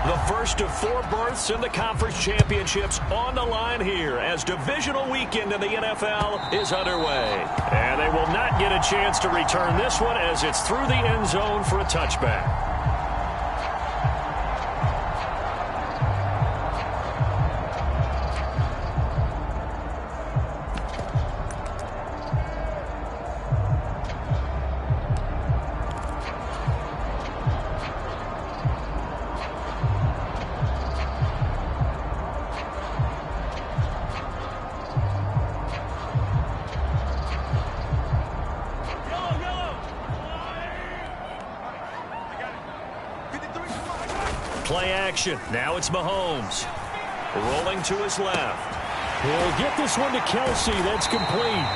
The first of 4 berths in the conference championships on the line here as divisional weekend in the NFL is underway. And they will not get a chance to return this one as it's through the end zone for a touchback. Play action. Now it's Mahomes. Rolling to his left. He'll get this one to Kelsey. That's complete.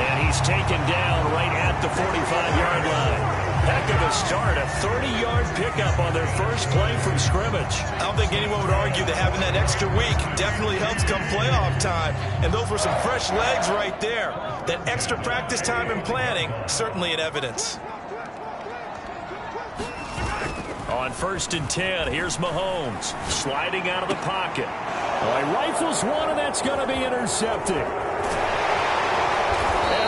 And he's taken down right at the 45-yard line. Heck of a start. A 30-yard pickup on their first play from scrimmage. I don't think anyone would argue that having that extra week definitely helps come playoff time. And those were some fresh legs right there. That extra practice time and planning, certainly in evidence. On 1st and 10, here's Mahomes sliding out of the pocket. Well, he rifles one, and that's going to be intercepted. And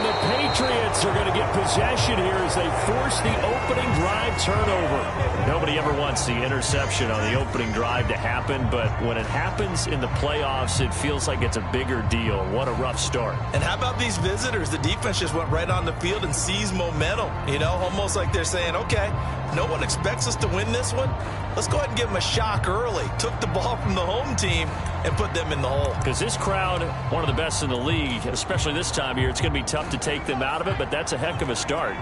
the Patriots are going to get possession here as they force the opening drive turnover. Nobody ever wants the interception on the opening drive to happen, but when it happens in the playoffs, it feels like it's a bigger deal. What a rough start. And how about these visitors? The defense just went right on the field and seized momentum. You know, almost like they're saying, okay, no one expects us to win this one. Let's go ahead and give them a shock early. Took the ball from the home team and put them in the hole. Because this crowd, one of the best in the league, especially this time of year, it's going to be tough to take them out of it, but that's a heck of a start.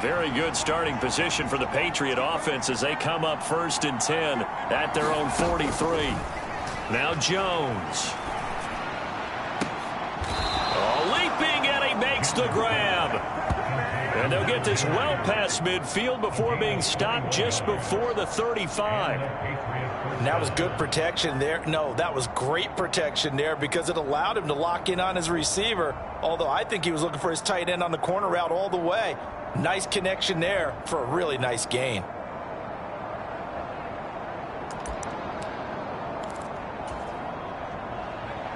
Very good starting position for the Patriot offense as they come up 1st and 10 at their own 43. Now Jones. Oh, leaping, and he makes the grab. And they'll get this well past midfield before being stopped just before the 35. And that was good protection there. No, that was great protection there because it allowed him to lock in on his receiver, although I think he was looking for his tight end on the corner route all the way. Nice connection there for a really nice gain.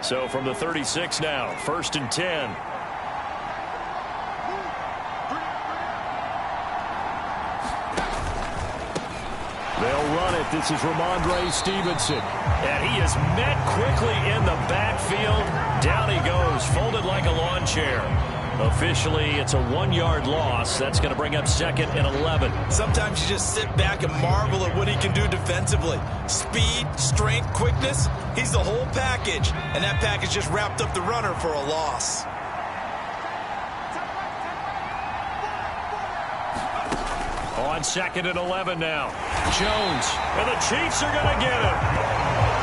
So from the 36 now, 1st and 10. They'll run it. This is Ramondre Stevenson. And he is met quickly in the backfield. Down he goes, folded like a lawn chair. Officially, it's a 1-yard loss. That's going to bring up 2nd and 11. Sometimes you just sit back and marvel at what he can do defensively. Speed, strength, quickness. He's the whole package. And that package just wrapped up the runner for a loss. On 2nd and 11 now. Jones. And the Chiefs are going to get him.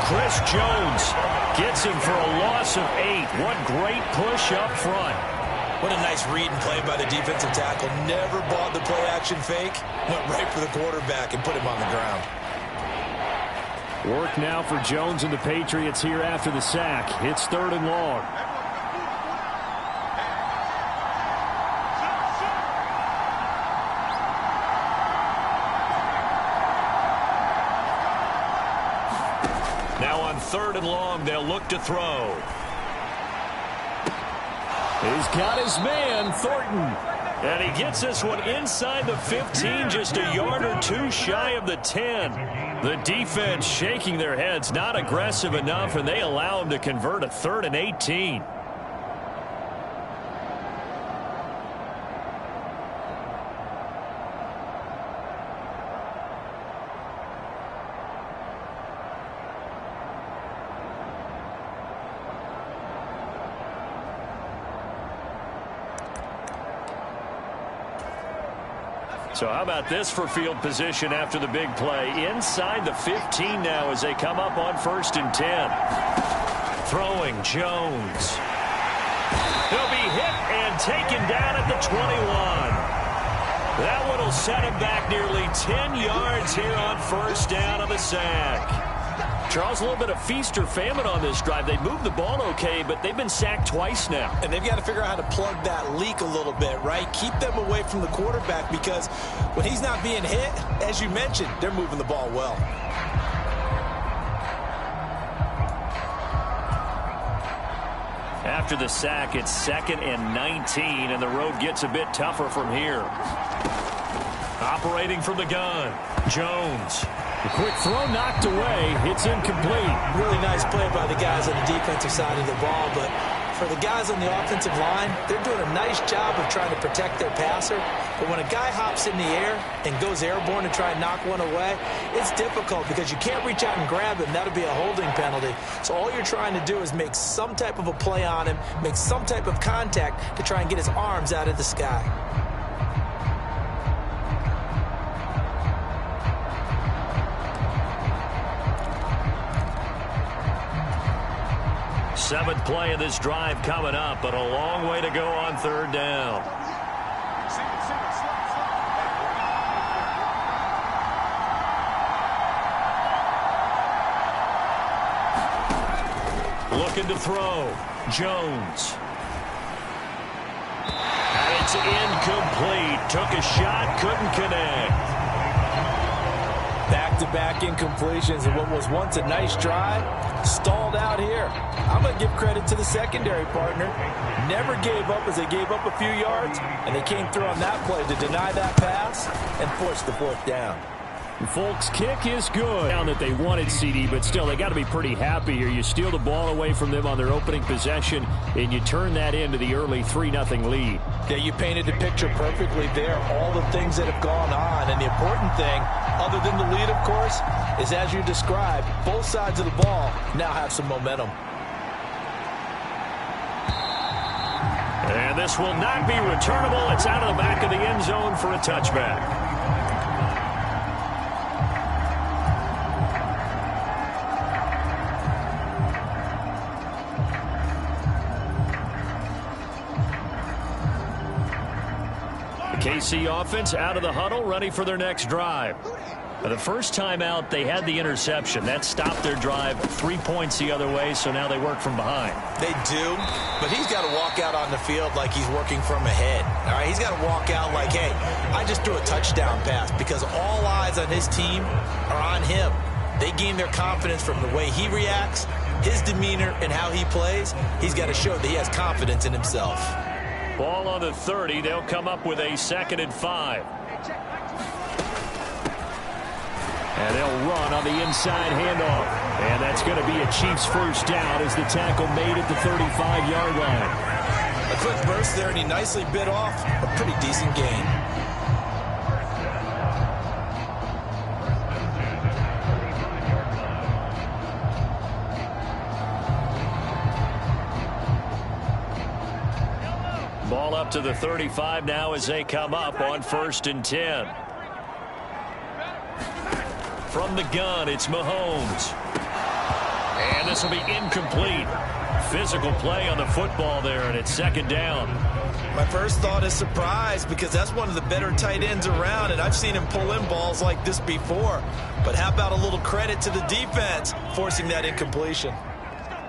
Chris Jones gets him for a loss of 8. What great push up front. What a nice read and play by the defensive tackle. Never bought the play-action fake. Went right for the quarterback and put him on the ground. Work now for Jones and the Patriots here after the sack. It's 3rd and long. Now on 3rd and long, they'll look to throw. He's got his man, Thornton. And he gets this one inside the 15, just a yard or 2 shy of the 10. The defense shaking their heads, not aggressive enough, and they allow him to convert a 3rd and 18. So how about this for field position after the big play? Inside the 15 now as they come up on 1st and 10. Throwing Jones. He'll be hit and taken down at the 21. That one will set him back nearly 10 yards here on 1st down on the sack. Charles, a little bit of feast or famine on this drive. They moved the ball okay, but they've been sacked twice now. And they've got to figure out how to plug that leak a little bit, right? Keep them away from the quarterback because when he's not being hit, as you mentioned, they're moving the ball well. After the sack, it's 2nd and 19, and the road gets a bit tougher from here. Operating from the gun, Jones. The quick throw knocked away. It's incomplete. Really nice play by the guys on the defensive side of the ball, but for the guys on the offensive line, they're doing a nice job of trying to protect their passer. But when a guy hops in the air and goes airborne to try and knock one away, it's difficult because you can't reach out and grab him. That'll be a holding penalty. So all you're trying to do is make some type of a play on him, make some type of contact to try and get his arms out of the sky. Seventh play of this drive coming up, but a long way to go on 3rd down. Looking to throw. Jones. And it's incomplete. Took a shot, couldn't connect. Back-to-back incompletions of what was once a nice drive. Stalled out here. I'm going to give credit to the secondary partner. Never gave up as they gave up a few yards, and they came through on that play to deny that pass and force the 4th down. Folks, kick is good. Down that they wanted, CD, but still, they got to be pretty happy here. You steal the ball away from them on their opening possession, and you turn that into the early 3-0 lead. Yeah, you painted the picture perfectly there. All the things that have gone on, and the important thing, other than the lead, of course, is as you described, both sides of the ball now have some momentum. And this will not be returnable. It's out of the back of the end zone for a touchback. KC offense out of the huddle, ready for their next drive. The first time out, they had the interception. That stopped their drive 3 points the other way, so now they work from behind. They do, but he's got to walk out on the field like he's working from ahead. All right, he's got to walk out like, hey, I just threw a touchdown pass, because all eyes on his team are on him. They gain their confidence from the way he reacts, his demeanor, and how he plays. He's got to show that he has confidence in himself. Ball on the 30. They'll come up with a 2nd and 5. And they'll run on the inside handoff. And that's going to be a Chiefs first down as the tackle made at the 35-yard line. A quick burst there, and he nicely bit off a pretty decent gain. Ball up to the 35 now as they come up on 1st and 10. From the gun, it's Mahomes. And this will be incomplete. Physical play on the football there, and it's 2nd down. My first thought is surprise, because that's one of the better tight ends around, and I've seen him pull in balls like this before. But how about a little credit to the defense forcing that incompletion?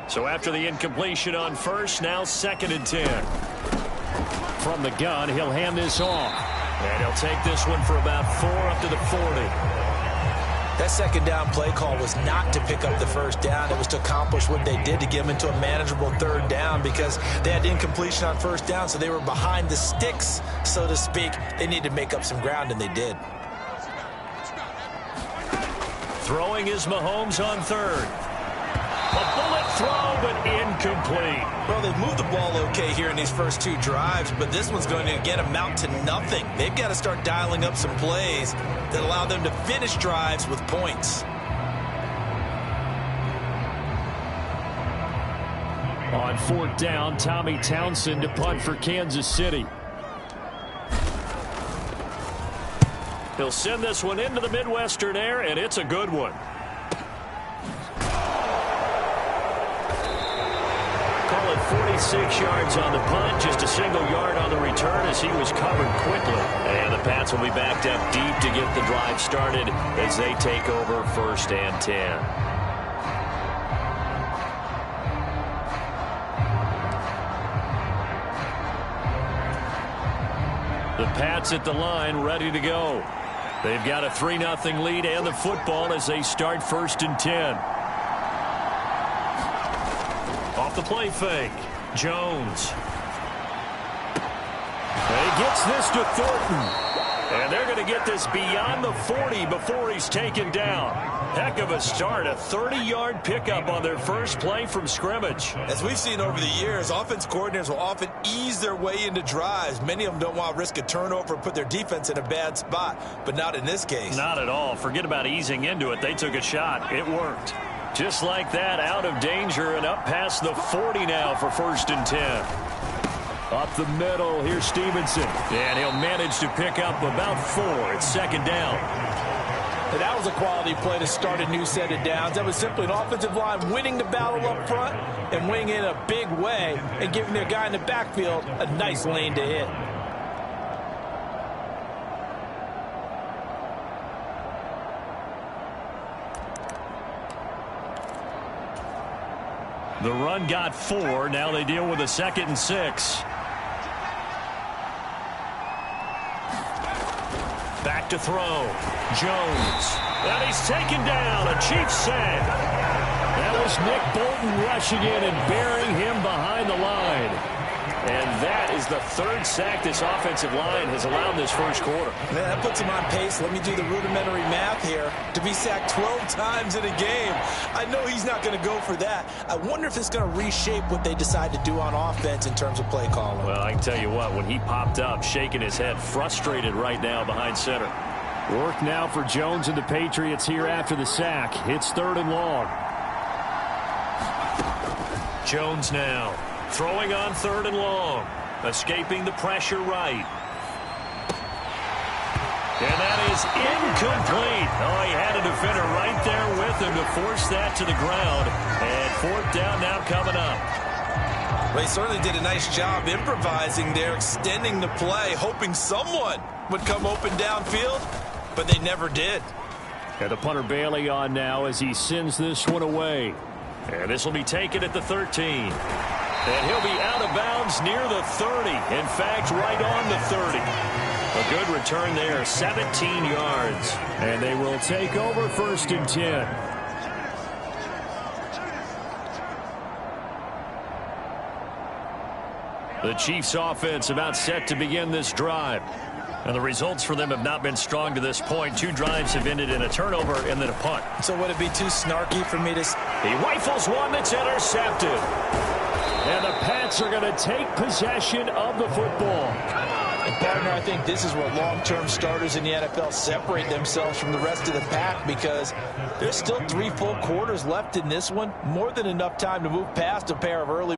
So after the incompletion on 1st, now 2nd and 10. From the gun, he'll hand this off. And he'll take this one for about 4 up to the 40. That 2nd down play call was not to pick up the 1st down. It was to accomplish what they did, to get them into a manageable 3rd down, because they had incompletion on 1st down, so they were behind the sticks, so to speak. They needed to make up some ground, and they did. Throwing is Mahomes on 3rd. A bullet throw, but incomplete. Well, they've moved the ball okay here in these first 2 drives, but this one's going to again amount to nothing. They've got to start dialing up some plays that allow them to finish drives with points. On 4th down, Tommy Townsend to punt for Kansas City. He'll send this one into the Midwestern air, and it's a good one. Call it 46 yards on the punt, just a single yard on the return as he was covered quickly. And the Pats will be backed up deep to get the drive started as they take over 1st and 10. The Pats at the line, ready to go. They've got a 3-0 lead and the football as they start 1st and 10. Off the play fake. Jones. And he gets this to Thornton. And they're going to get this beyond the 40 before he's taken down. Heck of a start, a 30-yard pickup on their first play from scrimmage. As we've seen over the years, offense coordinators will often ease their way into drives. Many of them don't want to risk a turnover and put their defense in a bad spot, but not in this case. Not at all. Forget about easing into it. They took a shot. It worked. Just like that, out of danger and up past the 40 now for 1st and 10. Up the middle, here's Stevenson. And he'll manage to pick up about 4. It's 2nd down. And that was a quality play to start a new set of downs. That was simply an offensive line winning the battle up front and winning it in a big way and giving their guy in the backfield a nice lane to hit. The run got 4. Now they deal with a 2nd and 6. Back to throw. Jones. And he's taken down. A Chiefs sack. That was Nick Bolton rushing in and burying him behind the line. And that is the 3rd sack this offensive line has allowed this first quarter. Man, that puts him on pace. Let me do the rudimentary math here. To be sacked 12 times in a game. I know he's not going to go for that. I wonder if it's going to reshape what they decide to do on offense in terms of play calling. Well, I can tell you what, when he popped up, shaking his head, frustrated right now behind center. Work now for Jones and the Patriots here after the sack. It's 3rd and long. Jones now. Throwing on 3rd and long. Escaping the pressure right. And that is incomplete. Oh, he had a defender right there with him to force that to the ground. And 4th down now coming up. Well, he certainly did a nice job improvising there, extending the play, hoping someone would come open downfield, but they never did. And the punter Bailey on now as he sends this one away. And this will be taken at the 13. And he'll be out of bounds near the 30. In fact, right on the 30. A good return there, 17 yards. And they will take over 1st and 10. The Chiefs offense about set to begin this drive. And the results for them have not been strong to this point. 2 drives have ended in a turnover and then a punt. So would it be too snarky for me to... He rifles one that's intercepted. And the Pats are going to take possession of the football. And partner, I think this is where long-term starters in the NFL separate themselves from the rest of the pack because there's still 3 full quarters left in this one. More than enough time to move past a pair of early